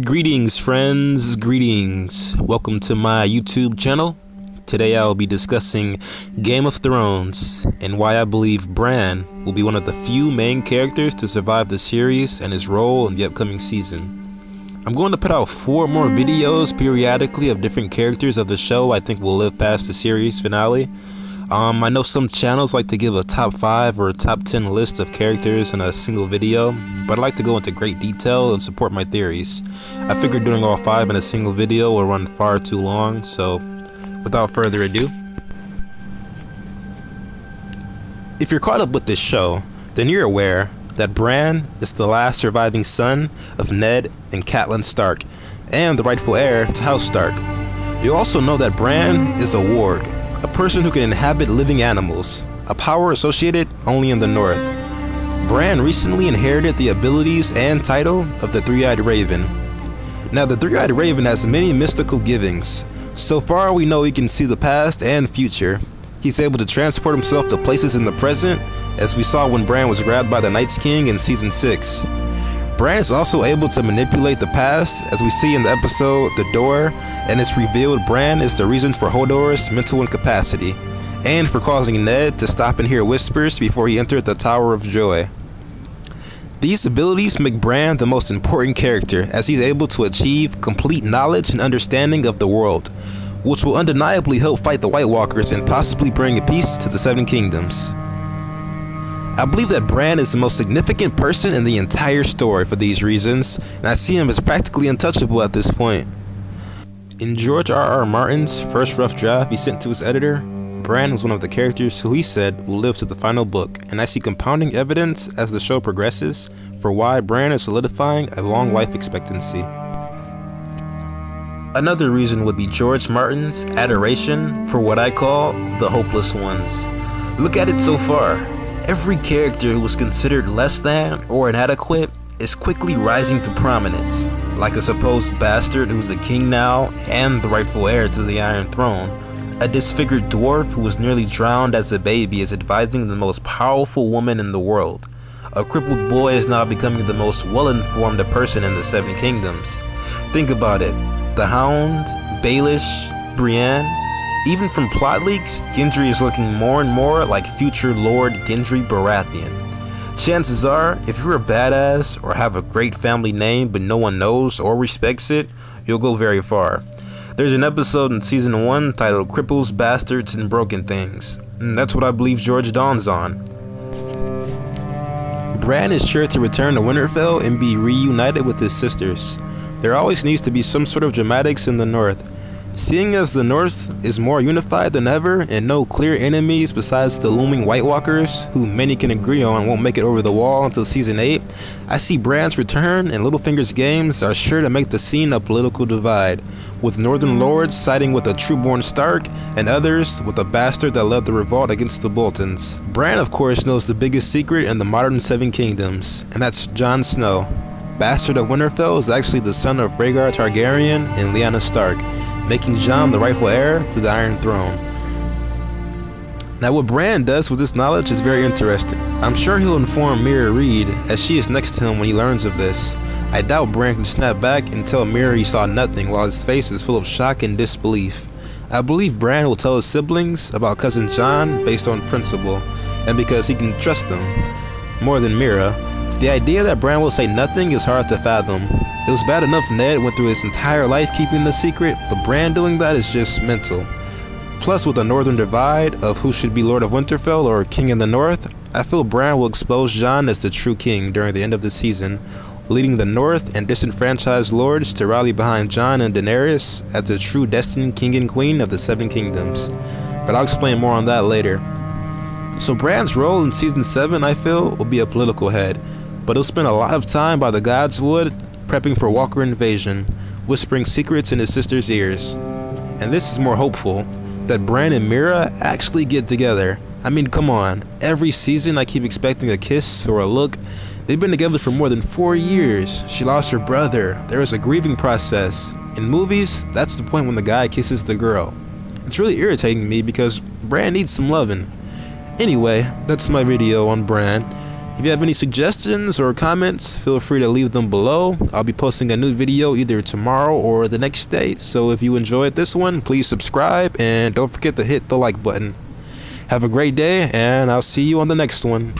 Greetings friends, greetings. Welcome to my YouTube channel. Today I will be discussing Game of Thrones and why I believe Bran will be one of the few main characters to survive the series and his role in the upcoming season. I'm going to put out 4 more videos periodically of different characters of the show I think will live past the series finale. I know some channels like to give a top 5 or top 10 list of characters in a single video, but I like to go into great detail and support my theories. I figured doing all 5 in a single video will run far too long, so without further ado. If you're caught up with this show, then you're aware that Bran is the last surviving son of Ned and Catelyn Stark, and the rightful heir to House Stark. You also know that Bran is a warg, a person who can inhabit living animals, a power associated only in the North. Bran recently inherited the abilities and title of the Three-Eyed Raven. Now, the Three-Eyed Raven has many mystical givings. So far, we know he can see the past and future. He's able to transport himself to places in the present, as we saw when Bran was grabbed by the Night's King in Season 6. Bran is also able to manipulate the past, as we see in the episode The Door, and it's revealed Bran is the reason for Hodor's mental incapacity, and for causing Ned to stop and hear whispers before he entered the Tower of Joy. These abilities make Bran the most important character, as he's able to achieve complete knowledge and understanding of the world, which will undeniably help fight the White Walkers and possibly bring peace to the Seven Kingdoms. I believe that Bran is the most significant person in the entire story for these reasons, and I see him as practically untouchable at this point. In George R.R. Martin's first rough draft he sent to his editor, Bran was one of the characters who he said will live to the final book, and I see compounding evidence as the show progresses for why Bran is solidifying a long life expectancy. Another reason would be George Martin's adoration for what I call the hopeless ones. Look at it so far. Every character who was considered less than or inadequate is quickly rising to prominence, like a supposed bastard who's the king now and the rightful heir to the Iron Throne. A disfigured dwarf who was nearly drowned as a baby is advising the most powerful woman in the world. A crippled boy is now becoming the most well-informed person in the Seven Kingdoms. Think about it. The Hound, Baelish, Brienne. Even from plot leaks, Gendry is looking more and more like future Lord Gendry Baratheon. Chances are, if you're a badass or have a great family name but no one knows or respects it, you'll go very far. There's an episode in Season 1 titled Cripples, Bastards, and Broken Things. And that's what I believe George dawns on. Bran is sure to return to Winterfell and be reunited with his sisters. There always needs to be some sort of dramatics in the North. Seeing as the North is more unified than ever and no clear enemies besides the looming White Walkers, who many can agree on won't make it over the wall until Season 8, I see Bran's return and Littlefinger's games are sure to make the scene a political divide, with Northern Lords siding with a trueborn Stark and others with a bastard that led the revolt against the Boltons. Bran, of course, knows the biggest secret in the modern Seven Kingdoms, and that's Jon Snow. Bastard of Winterfell is actually the son of Rhaegar Targaryen and Lyanna Stark, making Jon the rightful heir to the Iron Throne. Now, what Bran does with this knowledge is very interesting. I'm sure he'll inform Mira Reed, as she is next to him when he learns of this. I doubt Bran can snap back and tell Mira he saw nothing while his face is full of shock and disbelief. I believe Bran will tell his siblings about cousin Jon based on principle, and because he can trust them more than Mira. The idea that Bran will say nothing is hard to fathom. It was bad enough Ned went through his entire life keeping the secret, but Bran doing that is just mental. Plus, with a northern divide of who should be Lord of Winterfell or King in the North, I feel Bran will expose Jon as the true king during the end of the season, leading the North and disenfranchised lords to rally behind Jon and Daenerys as the true destined king and queen of the Seven Kingdoms. But I'll explain more on that later. So Bran's role in Season 7, I feel, will be a political head, but he'll spend a lot of time by the God's Wood prepping for Walker invasion, whispering secrets in his sister's ears. And this is more hopeful, that Bran and Mira actually get together. I mean, come on, every season I keep expecting a kiss or a look. They've been together for more than 4 years. She lost her brother. There is a grieving process. In movies, that's the point when the guy kisses the girl. It's really irritating me because Bran needs some loving. Anyway, that's my video on Bran. If you have any suggestions or comments, feel free to leave them below. I'll be posting a new video either tomorrow or the next day, so if you enjoyed this one, please subscribe and don't forget to hit the like button. Have a great day, and I'll see you on the next one.